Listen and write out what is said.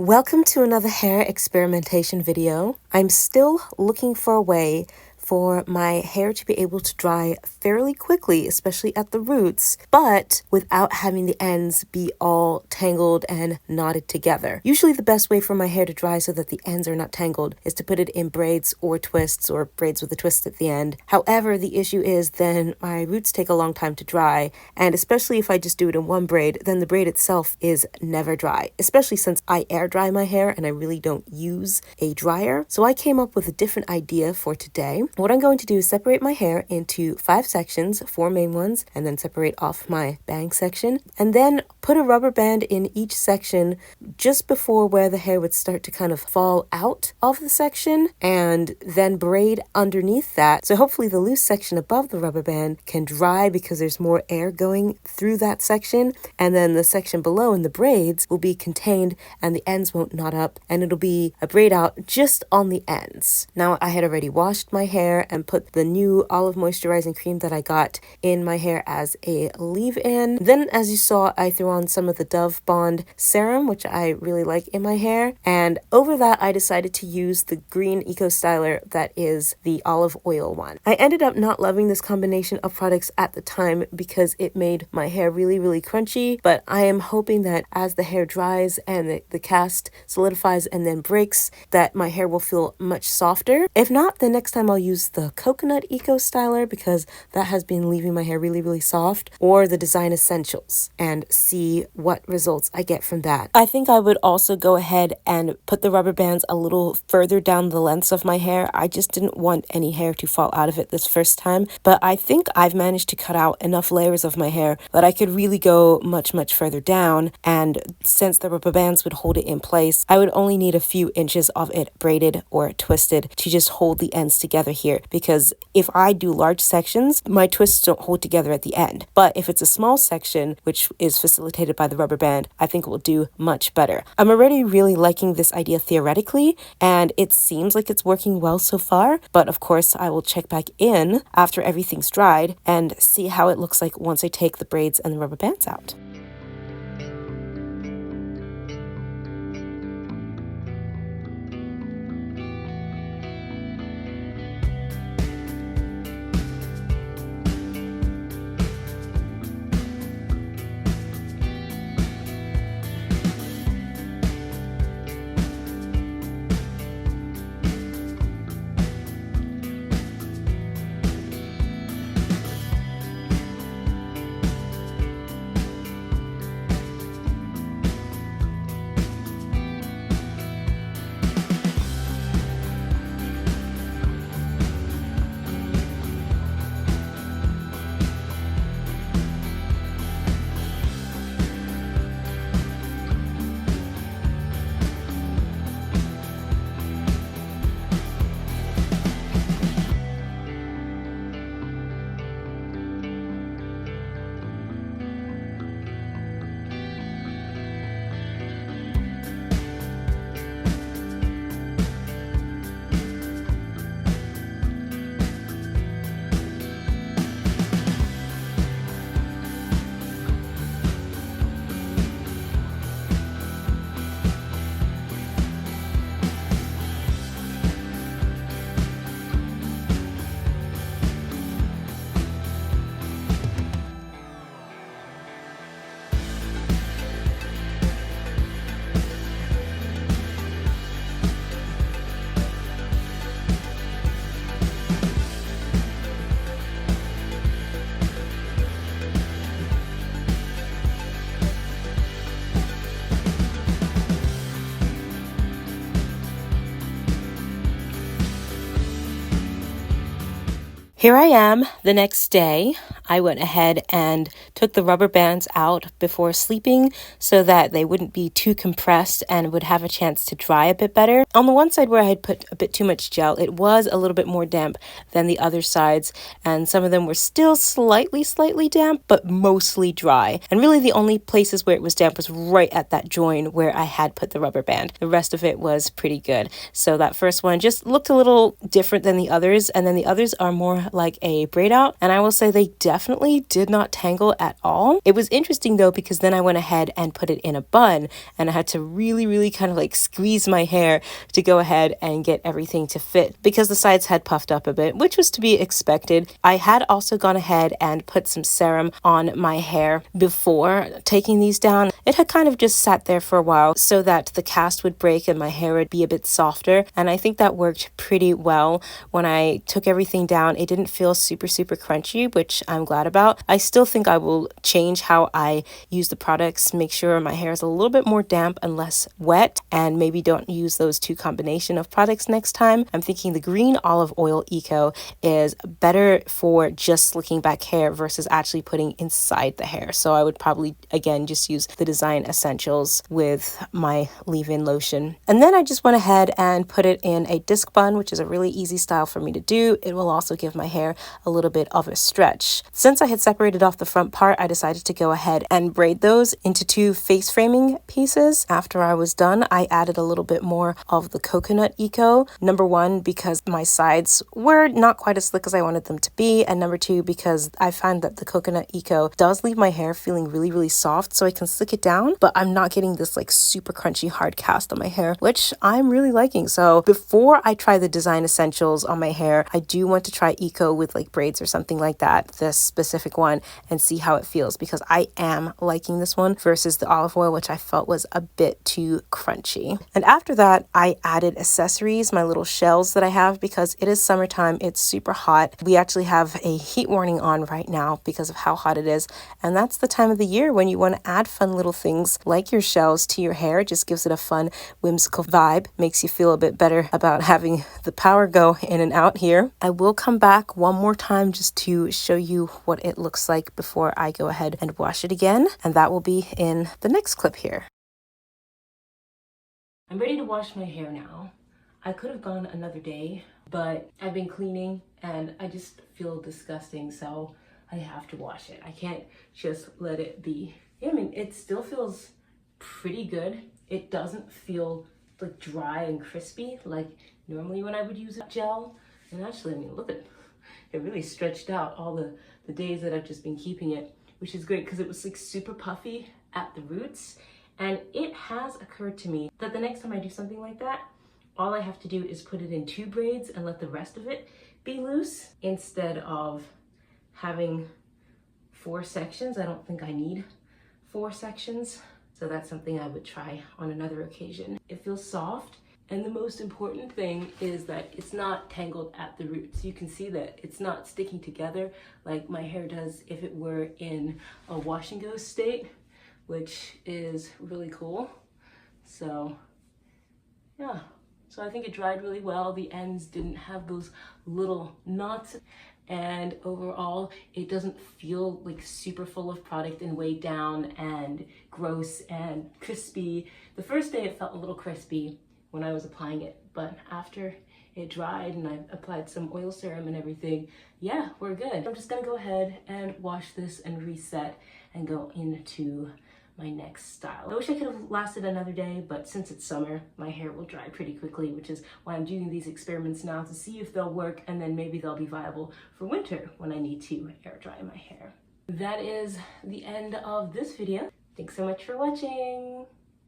Welcome to another hair experimentation video. I'm still looking for a way for my hair to be able to dry fairly quickly, especially at the roots, but without having the ends be all tangled and knotted together. Usually the best way for my hair to dry so that the ends are not tangled is to put it in braids or twists or braids with a twist at the end. However, the issue is then my roots take a long time to dry, and especially if I just do it in one braid, then the braid itself is never dry, especially since I air dry my hair and I really don't use a dryer. So I came up with a different idea for today. What I'm going to do is separate my hair into 5 sections, 4 main ones, and then separate off my bang section, and then put a rubber band in each section just before where the hair would start to kind of fall out of the section, and then braid underneath that. So hopefully the loose section above the rubber band can dry because there's more air going through that section, and then the section below in the braids will be contained and the ends won't knot up, and it'll be a braid out just on the ends. Now I had already washed my hair and put the new olive moisturizing cream that I got in my hair as a leave-in. Then, as you saw, I threw on some of the Dove Bond serum, which I really like in my hair. And over that, I decided to use the green Eco Styler that is the olive oil one. I ended up not loving this combination of products at the time because it made my hair really, really crunchy. But I am hoping that as the hair dries and the cast solidifies and then breaks, that my hair will feel much softer. If not, the next time I'll use the coconut Eco Styler because that has been leaving my hair really, really soft, or the Design Essentials, and see what results I get from that. I think I would also go ahead and put the rubber bands a little further down the lengths of my hair. I just didn't want any hair to fall out of it this first time, but I think I've managed to cut out enough layers of my hair that I could really go much, much further down, and since the rubber bands would hold it in place, I would only need a few inches of it braided or twisted to just hold the ends together here, because if I do large sections, my twists don't hold together at the end. But if it's a small section, which is facilitated by the rubber band, I think it will do much better. I'm already really liking this idea theoretically, and it seems like it's working well so far, but of course I will check back in after everything's dried and see how it looks like once I take the braids and the rubber bands out. Here I am the next day. I went ahead and took the rubber bands out before sleeping so that they wouldn't be too compressed and would have a chance to dry a bit better. On the one side where I had put a bit too much gel, it was a little bit more damp than the other sides, and some of them were still slightly damp, but mostly dry. And really the only places where it was damp was right at that join where I had put the rubber band. The rest of it was pretty good. So that first one just looked a little different than the others, and then the others are more like a braid out, and I will say they definitely definitely did not tangle at all. It was interesting though, because then I went ahead and put it in a bun, and I had to really kind of like squeeze my hair to go ahead and get everything to fit because the sides had puffed up a bit, which was to be expected. I had also gone ahead and put some serum on my hair before taking these down. It had kind of just sat there for a while so that the cast would break and my hair would be a bit softer, and I think that worked pretty well. When I took everything down, it didn't feel super crunchy, which I'm glad about. I still think I will change how I use the products, make sure my hair is a little bit more damp and less wet, and maybe don't use those two combination of products next time. I'm thinking the green olive oil eco is better for just slicking back hair versus actually putting inside the hair. So I would probably again just use the Design Essentials with my leave-in lotion. And then I just went ahead and put it in a disc bun, which is a really easy style for me to do. It will also give my hair a little bit of a stretch. Since I had separated off the front part, I decided to go ahead and braid those into two face framing pieces. After I was done, I added a little bit more of the coconut eco. Number one, because my sides were not quite as slick as I wanted them to be, and number two, because I find that the coconut eco does leave my hair feeling really soft, so I can slick it down, but I'm not getting this like super crunchy hard cast on my hair, which I'm really liking. So before I try the Design Essentials on my hair, I do want to try eco with like braids or something like that, this specific one, and see how it feels, because I am liking this one versus the olive oil, which I felt was a bit too crunchy. And after that, I added accessories, my little shells that I have, because it is summertime, it's super hot. We actually have a heat warning on right now because of how hot it is, and that's the time of the year when you want to add fun little things like your shells to your hair. It just gives it a fun, whimsical vibe, makes you feel a bit better about having the power go in and out here. I will come back one more time just to show you what it looks like before I go ahead and wash it again, and that will be in the next clip here. I'm ready to wash my hair now. I could have gone another day, but I've been cleaning and I just feel disgusting, so I have to wash it. I can't just let it be. I mean, it still feels pretty good. It doesn't feel like dry and crispy like normally when I would use a gel. And actually, I mean, look at it, really stretched out all the days that I've just been keeping it, which is great because it was like super puffy at the roots. And it has occurred to me that the next time I do something like that, all I have to do is put it in two braids and let the rest of it be loose instead of having 4 sections. I don't think I need 4 sections. So that's something I would try on another occasion. It feels soft. And the most important thing is that it's not tangled at the roots. You can see that it's not sticking together like my hair does if it were in a wash and go state, which is really cool. So yeah, so I think it dried really well. The ends didn't have those little knots, and overall it doesn't feel like super full of product and weighed down and gross and crispy. The first day it felt a little crispy when I was applying it, but after it dried and I applied some oil serum and everything, yeah, we're good. I'm just gonna go ahead and wash this and reset and go into my next style. I wish I could have lasted another day, but since it's summer, my hair will dry pretty quickly, which is why I'm doing these experiments now to see if they'll work, and then maybe they'll be viable for winter when I need to air dry my hair. That is the end of this video. Thanks so much for watching.